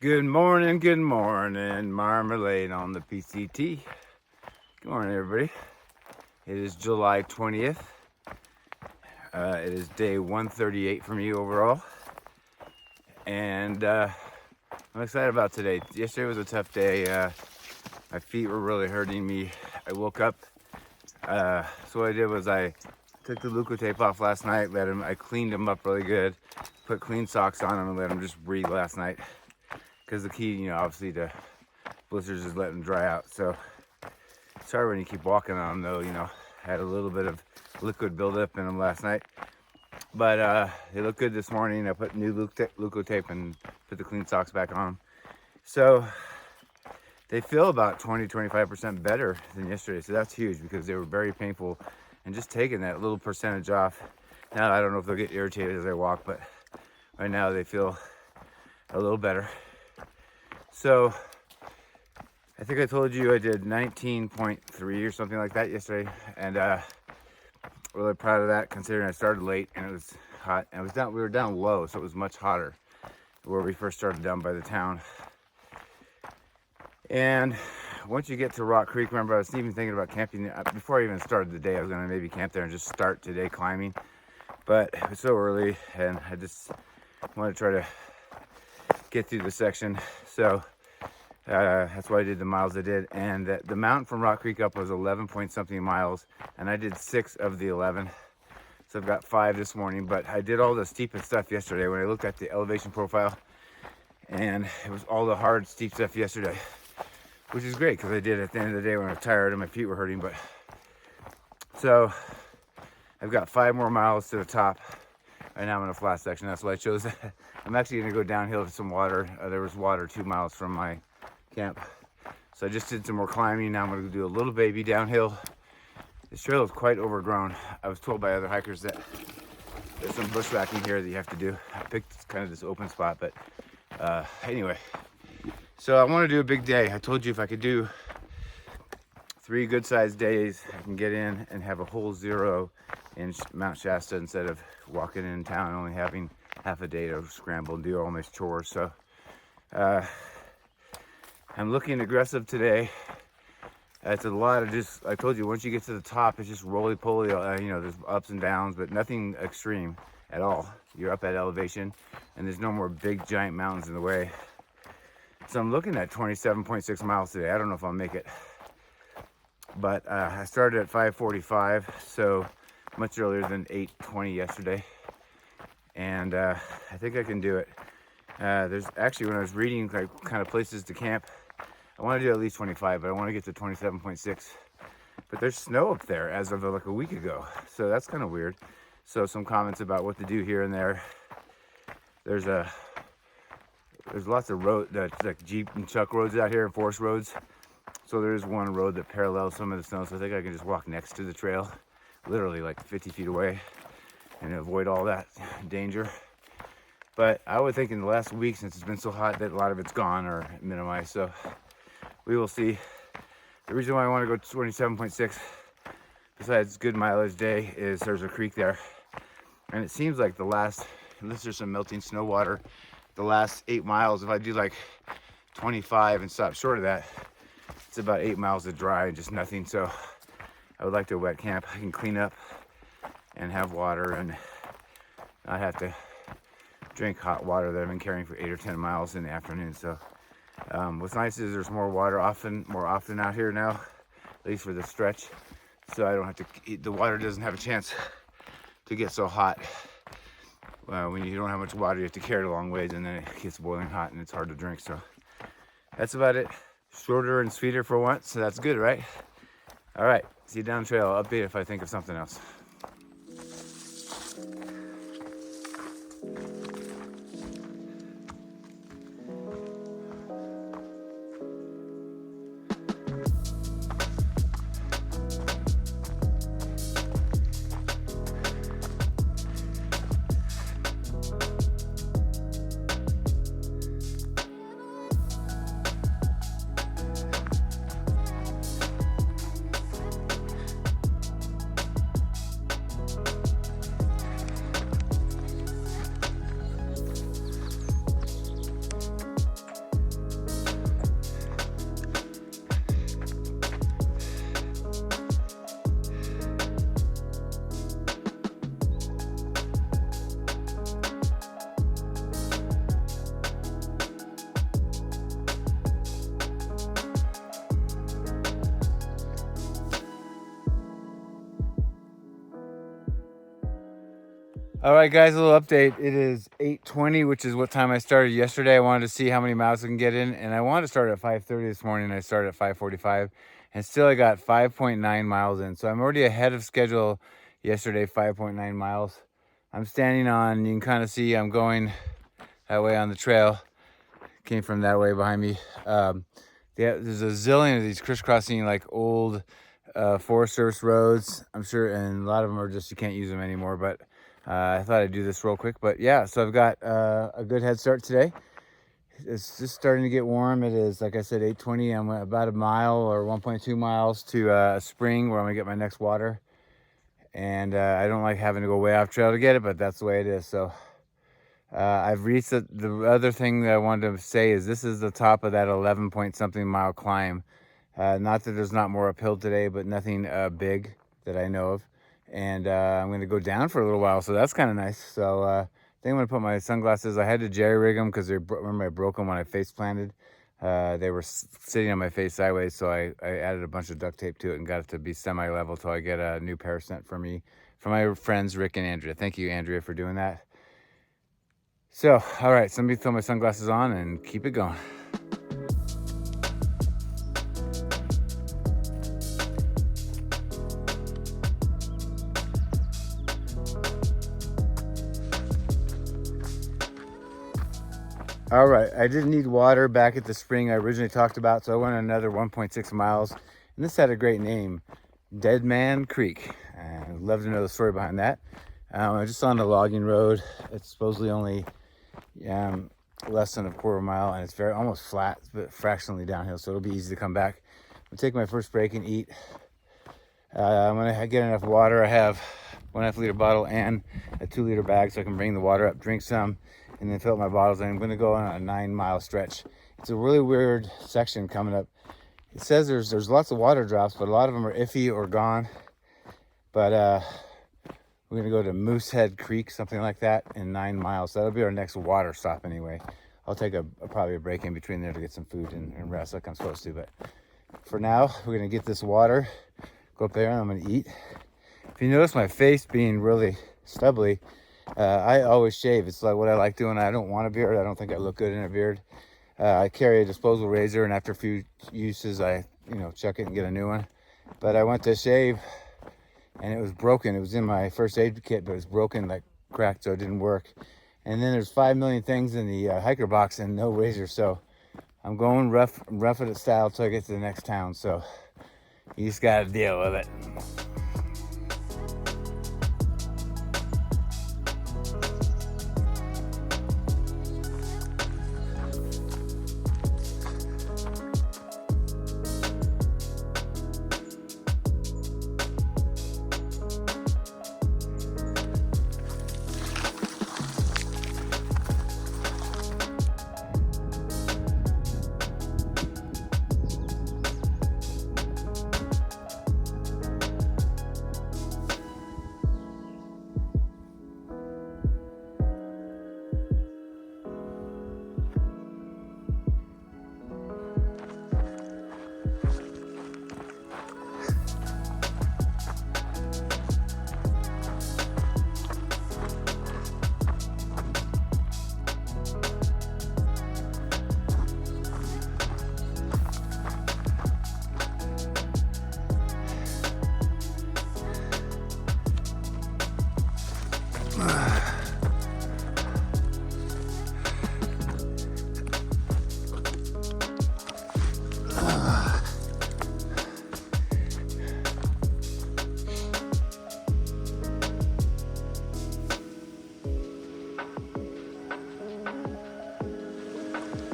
Good morning, Marmalade on the PCT. Good morning, everybody. It is July 20th. It is day 138 for me overall. And I'm excited about today. Yesterday was a tough day. My feet were really hurting me. I woke up. So what I did was I took the Leukotape off last night. I cleaned them up really good. Put clean socks on them and let them just breathe last night. Because the key, obviously to blisters is letting them dry out. So it's hard when you keep walking on them though, had a little bit of liquid buildup in them last night. But they look good this morning. I put new Leukotape and put the clean socks back on them. So they feel about 20-25% better than yesterday. So that's huge because they were very painful. And just taking that little percentage off. Now I don't know if they'll get irritated as I walk, but right now they feel a little better. So I think I told you I did 19.3 or something like that yesterday, and really proud of that considering I started late and it was hot. And we were down low, so it was much hotter where we first started down by the town. And once you get to Rock Creek, remember I was even thinking about camping before I even started the day. I was gonna maybe camp there and just start today climbing, but it was so early and I just want to try to get through the section. So that's why I did the miles I did. And the mountain from Rock Creek up was 11 point something miles, and I did 6 of the 11. So I've got 5 this morning, but I did all the steepest stuff yesterday when I looked at the elevation profile, and it was all the hard steep stuff yesterday, which is great because I did at the end of the day when I was tired and my feet were hurting. But so I've got 5 more miles to the top. Right now I'm in a flat section. That's why I chose. I'm actually going to go downhill to some water. There was water 2 miles from my camp. So I just did some more climbing. Now I'm going to do a little baby downhill. This trail is quite overgrown. I was told by other hikers that there's some bushwhacking here that you have to do. I picked kind of this open spot, but anyway. So I want to do a big day. I told you if I could do 3 good-sized days, I can get in and have a whole 0 in Mount Shasta instead of walking in town and only having half a day to scramble and do all my chores. So I'm looking aggressive today. It's a lot of just, I told you, once you get to the top, it's just roly-poly. There's ups and downs, but nothing extreme at all. You're up at elevation, and there's no more big, giant mountains in the way. So I'm looking at 27.6 miles today. I don't know if I'll make it. But I started at 5:45, so much earlier than 8:20 yesterday. And I think I can do it. There's actually, when I was reading like kind of places to camp, I want to do at least 25, but I want to get to 27.6. But there's snow up there as of like a week ago, so that's kind of weird. So some comments about what to do here and there. There's lots of road, like Jeep and truck roads out here and forest roads. So there's one road that parallels some of the snow, so I think I can just walk next to the trail, literally like 50 feet away, and avoid all that danger. But I would think in the last week, since it's been so hot, that a lot of it's gone or minimized. So we will see. The reason why I want to go to 27.6, besides good mileage day, is there's a creek there. And it seems like unless there's some melting snow water, the last 8 miles, if I do like 25 and stop short of that, it's about 8 miles of dry and just nothing. So I would like to wet camp. I can clean up and have water and not have to drink hot water that I've been carrying for 8 or 10 miles in the afternoon. So what's nice is there's more water more often out here now, at least for the stretch. So I don't have to eat, the water doesn't have a chance to get so hot. When you don't have much water, you have to carry it a long ways, and then it gets boiling hot and it's hard to drink. So that's about it. Shorter and sweeter for once, so that's good, right? All right, see you down trail. I'll update if I think of something else. All right, guys, a little update. It is 8:20, which is what time I started yesterday. I wanted to see how many miles I can get in, and I wanted to start at 5:30 this morning. I started at 5:45, and still I got 5.9 miles in. So I'm already ahead of schedule yesterday, 5.9 miles. I'm standing on, you can kind of see I'm going that way on the trail. Came from that way behind me. There's a zillion of these crisscrossing like old Forest Service roads, I'm sure, and a lot of them are just, you can't use them anymore, but I thought I'd do this real quick. But yeah, so I've got a good head start today. It's just starting to get warm. It is, like I said, 8:20. I'm about a mile or 1.2 miles to a spring where I'm gonna get my next water. And I don't like having to go way off trail to get it, but that's the way it is. So I've reached the other thing that I wanted to say is this is the top of that 11 point something mile climb. Not that there's not more uphill today, but nothing big that I know of. And I'm going to go down for a little while, so that's kind of nice. So I think I'm going to put my sunglasses. I had to jerry rig them because remember I broke them when I face planted. They were sitting on my face sideways, so I added a bunch of duct tape to it and got it to be semi-level till I get a new pair sent for me from my friends Rick and Andrea. Thank you, Andrea, for doing that. So, all right, so let me throw my sunglasses on and keep it going. All right, I didn't need water back at the spring I originally talked about, so I went another 1.6 miles. And this had a great name, Dead Man Creek. I'd love to know the story behind that. I'm just on the logging road. It's supposedly only less than a quarter mile, and it's almost flat, but fractionally downhill, so it'll be easy to come back. I'm gonna take my first break and eat. I'm gonna get enough water. I have 1.5 liter bottle and a 2 liter bag, so I can bring the water up, drink some, and then fill up my bottles. And I'm gonna go on a 9-mile stretch. It's a really weird section coming up. It says there's lots of water drops, but a lot of them are iffy or gone. But we're gonna go to Moosehead Creek, something like that, in 9 miles. So that'll be our next water stop anyway. I'll take probably a break in between there to get some food and rest like I'm supposed to. But for now, we're gonna get this water, go up there, and I'm gonna eat. If you notice my face being really stubbly, I always shave. It's like what I like doing. I don't want a beard. I don't think I look good in a beard. I carry a disposable razor, and after a few uses, I chuck it and get a new one. But I went to shave, and it was broken. It was in my first aid kit, but it was broken, like cracked, so it didn't work. And then there's 5 million things in the hiker box and no razor, so I'm going rough it style till I get to the next town. So you just gotta deal with it.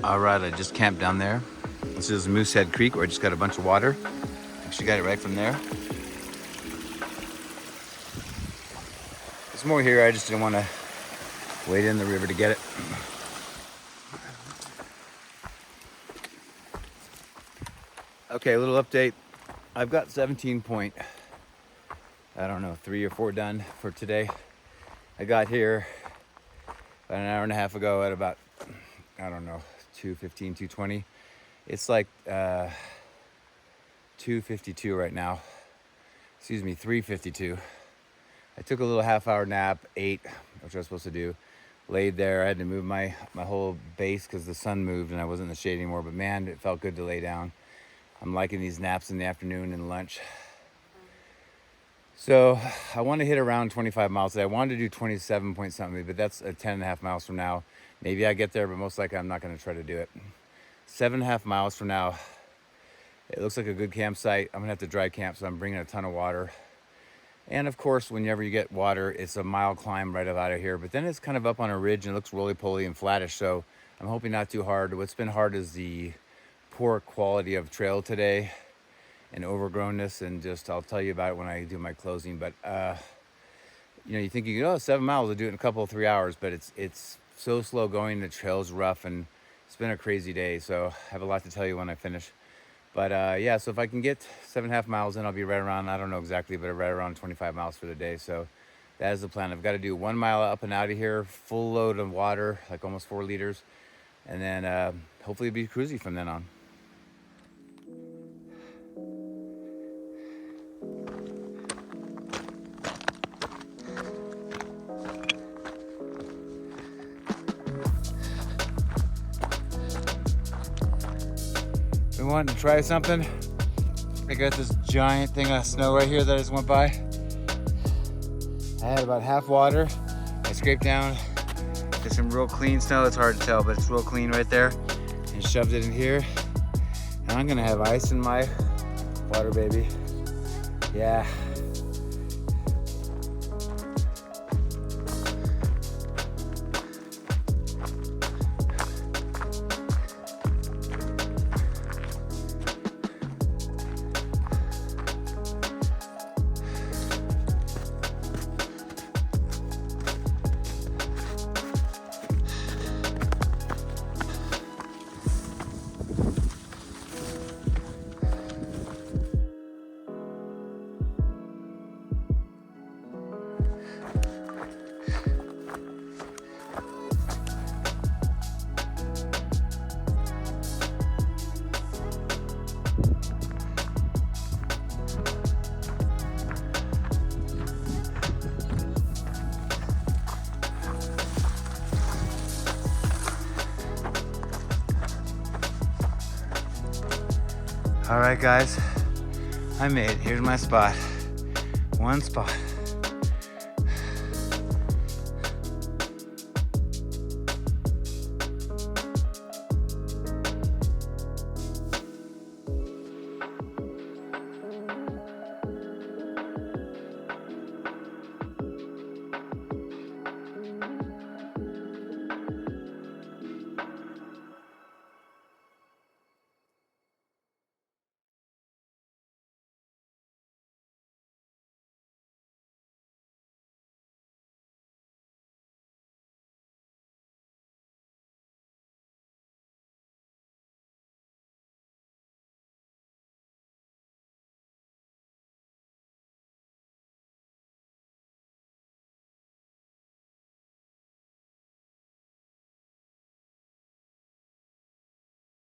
All right, I just camped down there. This is Moosehead Creek, where I just got a bunch of water. Actually got it right from there. There's more here, I just didn't want to wade in the river to get it. Okay, a little update. I've got 17 point, I don't know, 3 or 4 done for today. I got here about an hour and a half ago at about, I don't know, 2:15, 2:20. It's like 2:52 right now. Excuse me, 3:52. I took a little half-hour nap, ate, which I was supposed to do. Laid there. I had to move my whole base because the sun moved and I wasn't in the shade anymore. But man, it felt good to lay down. I'm liking these naps in the afternoon and lunch. So I want to hit around 25 miles today. I wanted to do 27 point something, but that's 10.5 miles from now. Maybe I get there, but most likely I'm not going to try to do it. 7.5 miles from now. It looks like a good campsite. I'm going to have to dry camp, so I'm bringing a ton of water. And of course, whenever you get water, it's a mile climb right out of here. But then it's kind of up on a ridge and it looks roly-poly and flattish. So I'm hoping not too hard. What's been hard is the poor quality of trail today and overgrownness. And just, I'll tell you about it when I do my closing. But, you know, you think you go, 7 miles, I'll do it in a couple, 3 hours. But it's so slow going. The trail's rough and it's been a crazy day. So I have a lot to tell you when I finish. But yeah, so if I can get 7.5 miles in, I'll be right around, I don't know exactly, but right around 25 miles for the day. So that is the plan. I've got to do 1 mile up and out of here, full load of water, like almost 4 liters. And then hopefully be cruisy from then on. Been wanting to try something. I got this giant thing of snow right here that I just went by. I had about half water. I scraped down. There's some real clean snow. It's hard to tell, but it's real clean right there. And shoved it in here. And I'm gonna have ice in my water, baby. Yeah. All right, guys, I made it. Here's my spot. One spot.